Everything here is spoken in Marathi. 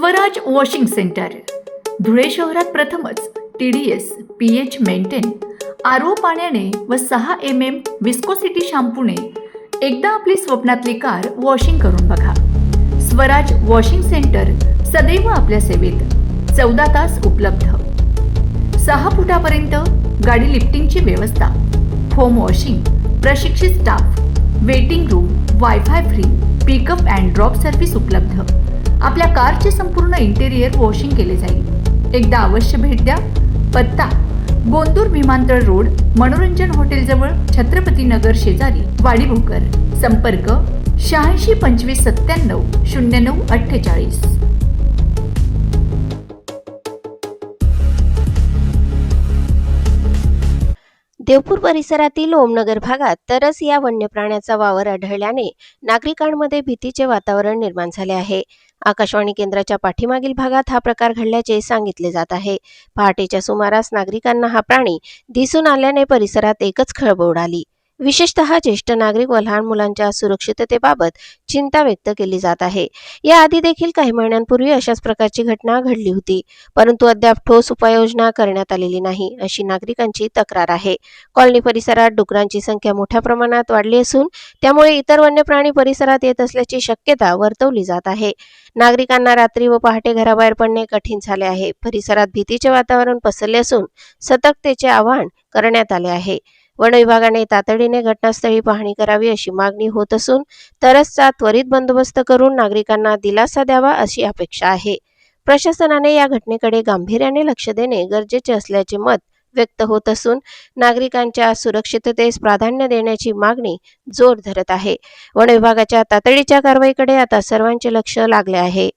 स्वराज वॉशिंग सेंटर धुळे शहरात प्रथमच TDS pH मेंटेन RO पाण्याने व 6 mm विस्कोसिटी शॅम्पूने एकदा आपली स्वप्नातली कार वॉशिंग करून बघा। स्वराज वॉशिंग सेंटर सदैव आपल्या सेवेत 14 तास उपलब्ध। 6 फुटापर्यंत गाडी लिफ्टिंगची व्यवस्था, होम वॉशिंग, प्रशिक्षित staff, waiting room, wifi free, pickup and drop service उपलब्ध। आपल्या कारचे संपूर्ण इंटेरियर वॉशिंग केले जाईल। एकदा अवश्य भेट द्या। पत्ता गोंदूर विमानतळ रोड, मनोरंजन हॉटेल जवळ, छत्रपती नगर शेजारी, वाडी भोकर। संपर्क 86 25 97 09 48। देवपूर परिसरातील ओमनगर भागात तरस या वन्य प्राण्याचा वावर आढळल्याने नागरिकांमध्ये भीतीचे वातावरण निर्माण झाले आहे। आकाशवाणी केंद्राच्या पाठीमागील भागात हा प्रकार घडल्याचे सांगितले जात आहे। पहाटेच्या सुमारास नागरिकांना हा प्राणी दिसून आल्याने परिसरात एकच खळबळ उडाली। विशेषतः ज्येष्ठ नागरिक व लहान मुलांच्या सुरक्षिततेबाबत चिंता व्यक्त केली जात आहे। याआधी देखील काही महिन्यांपूर्वी अशाच प्रकारची घटना घडली होती, परंतु अद्याप ठोस उपाययोजना करण्यात आलेली नाही, अशी नागरिकांची तक्रार आहे। कॉलनी परिसरात डुकरांची संख्या मोठ्या प्रमाणात वाढली असून त्यामुळे इतर वन्य प्राणी परिसरात येत असल्याची शक्यता वर्तवली जात आहे। नागरिकांना रात्री व पहाटे घराबाहेर पडणे कठीण झाले आहे। परिसरात भीतीचे वातावरण पसरले असून सतर्कतेचे आवाहन करण्यात आले आहे। वन विभागाने तातडीने घटनास्थळी पाहणी करावी अशी मागणी होत असून तरसचा त्वरित बंदोबस्त करून नागरिकांना दिलासा द्यावा अशी अपेक्षा आहे। प्रशासनाने या घटनेकडे गांभीर्याने लक्ष देणे गरजेचे असल्याचे मत व्यक्त होत असून नागरिकांच्या सुरक्षिततेस प्राधान्य देण्याची मागणी जोर धरत आहे। वन विभागाच्या तातडीच्या कारवाईकडे आता सर्वांचे लक्ष लागले आहे।